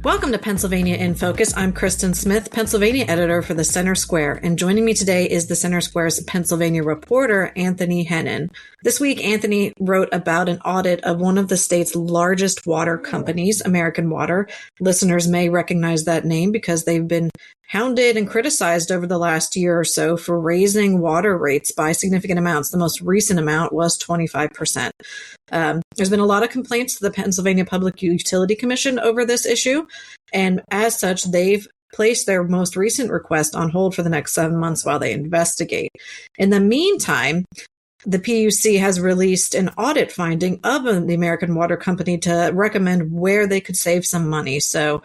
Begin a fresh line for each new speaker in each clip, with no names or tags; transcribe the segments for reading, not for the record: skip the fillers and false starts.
Welcome to Pennsylvania in Focus. I'm Kristen Smith, Pennsylvania editor for the Center Square, and joining me today is the Center Square's Pennsylvania reporter, Anthony Hennon. This week, Anthony wrote about an audit of one of the state's largest water companies, American Water. Listeners may recognize that name because they've been hounded and criticized over the last year or so for raising water rates by significant amounts. The most recent amount was 25%. There's been a lot of complaints to the Pennsylvania Public Utility Commission over this issue, and as such, they've placed their most recent request on hold for the next 7 months while they investigate. In the meantime, the PUC has released an audit finding of the American Water Company to recommend where they could save some money. So,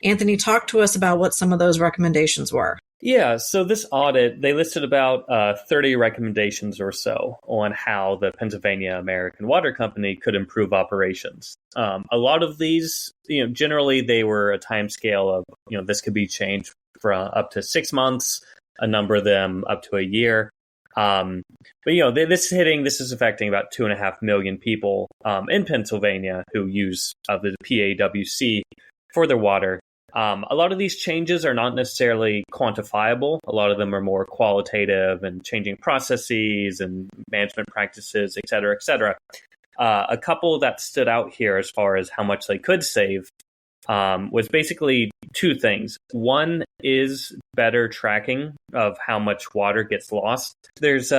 Anthony, talk to us about what some of those recommendations were.
Yeah, so this audit, they listed about 30 recommendations or so on how the Pennsylvania American Water Company could improve operations. A lot of these, generally they were a time scale of, this could be changed from up to 6 months, a number of them up to a year. But this is affecting about 2.5 million people in Pennsylvania who use the PAWC for their water. A lot of these changes are not necessarily quantifiable. A lot of them are more qualitative and changing processes and management practices, et cetera, et cetera. A couple that stood out here as far as how much they could save was basically two things. One is better tracking of how much water gets lost. There's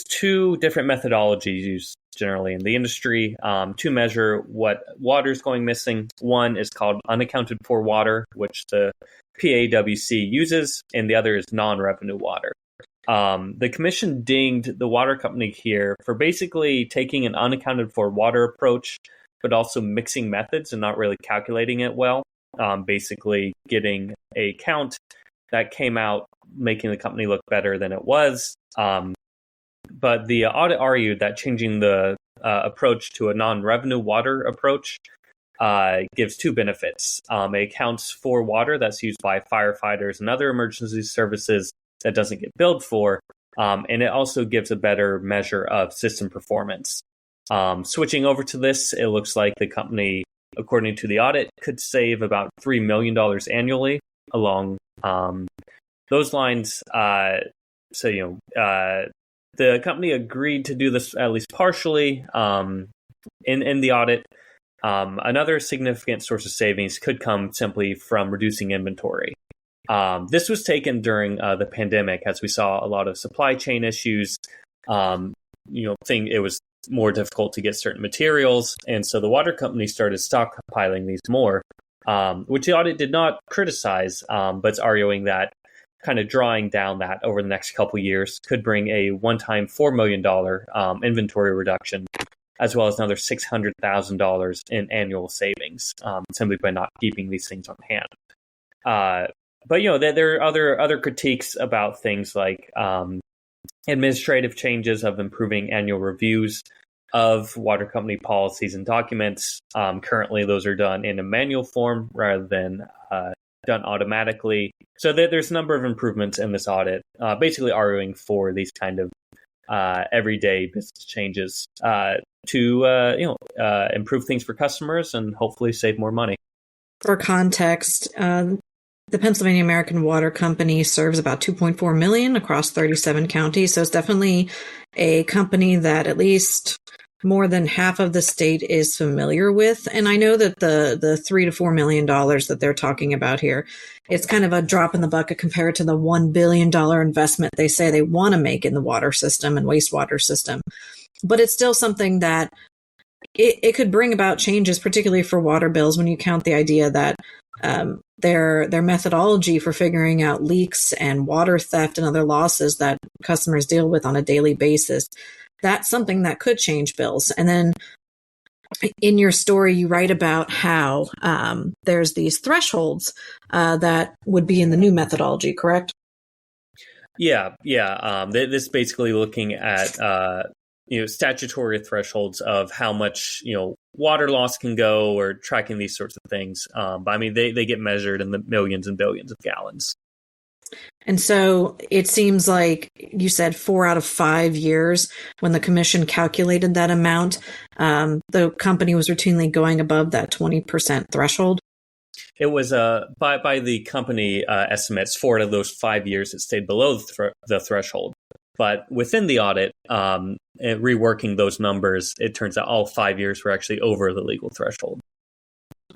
two different methodologies used generally in the industry to measure what water is going missing. One is called unaccounted for water, which the PAWC uses, and the other is non-revenue water. The commission dinged the water company here for basically taking an unaccounted for water approach, but also mixing methods and not really calculating it well. Basically getting a count that came out making the company look better than it was. But the audit argued that changing the approach to a non-revenue water approach gives two benefits. It accounts for water that's used by firefighters and other emergency services that doesn't get billed for, and it also gives a better measure of system performance. Switching over to this, it looks like the company, according to the audit, could save about $3 million annually along those lines. The company agreed to do this at least partially in the audit. Another significant source of savings could come simply from reducing inventory. This was taken during the pandemic, as we saw a lot of supply chain issues. It was more difficult to get certain materials, and so the water company started stockpiling these more, which the audit did not criticize, but it's arguing that kind of drawing down that over the next couple of years could bring a one-time $4 million inventory reduction, as well as another $600,000 in annual savings, simply by not keeping these things on hand. But there are other critiques about things like administrative changes of improving annual reviews of water company policies and documents. Currently, those are done in a manual form rather than done automatically. So there's a number of improvements in this audit, basically arguing for these kind of everyday business changes to improve things for customers and hopefully save more money.
For context, the Pennsylvania American Water Company serves about 2.4 million across 37 counties. So it's definitely a company that at least more than half of the state is familiar with. And I know that the $3 to $4 million that they're talking about here, it's kind of a drop in the bucket compared to the $1 billion investment they say they want to make in the water system and wastewater system. But it's still something that it could bring about changes, particularly for water bills, when you count the idea that their methodology for figuring out leaks and water theft and other losses that customers deal with on a daily basis. That's something that could change bills. And then in your story, you write about how there's these thresholds that would be in the new methodology, correct?
Yeah. This is basically looking at statutory thresholds of how much water loss can go, or tracking these sorts of things. But I mean, they get measured in the millions and billions of gallons.
And so it seems like you said 4 out of 5 years when the commission calculated that amount, the company was routinely going above that 20% threshold.
It was by the company estimates, 4 out of those 5 years it stayed below the threshold. But within the audit, reworking those numbers, it turns out all 5 years were actually over the legal threshold.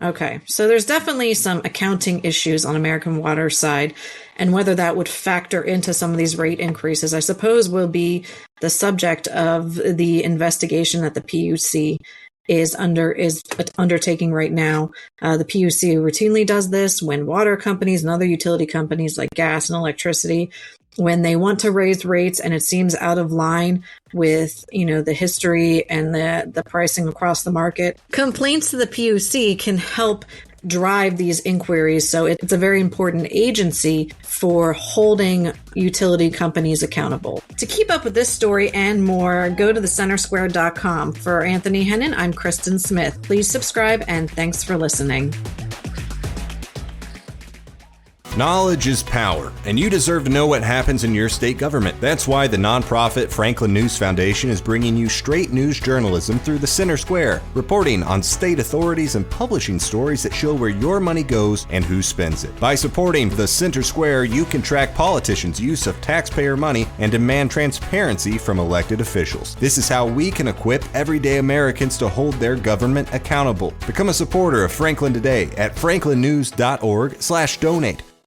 Okay, so there's definitely some accounting issues on American Water's side, and whether that would factor into some of these rate increases, I suppose, will be the subject of the investigation that the PUC is undertaking right now. The PUC routinely does this when water companies and other utility companies like gas and electricity, when they want to raise rates and it seems out of line with, the history and the pricing across the market. Complaints to the PUC can help drive these inquiries. So it's a very important agency for holding utility companies accountable. To keep up with this story and more, go to thecentersquare.com. For Anthony Hennon, I'm Kristen Smith. Please subscribe and thanks for listening.
Knowledge is power, and you deserve to know what happens in your state government. That's why the nonprofit Franklin News Foundation is bringing you straight news journalism through the Center Square, reporting on state authorities and publishing stories that show where your money goes and who spends it. By supporting the Center Square, you can track politicians' use of taxpayer money and demand transparency from elected officials. This is how we can equip everyday Americans to hold their government accountable. Become a supporter of Franklin today at franklinnews.org/donate.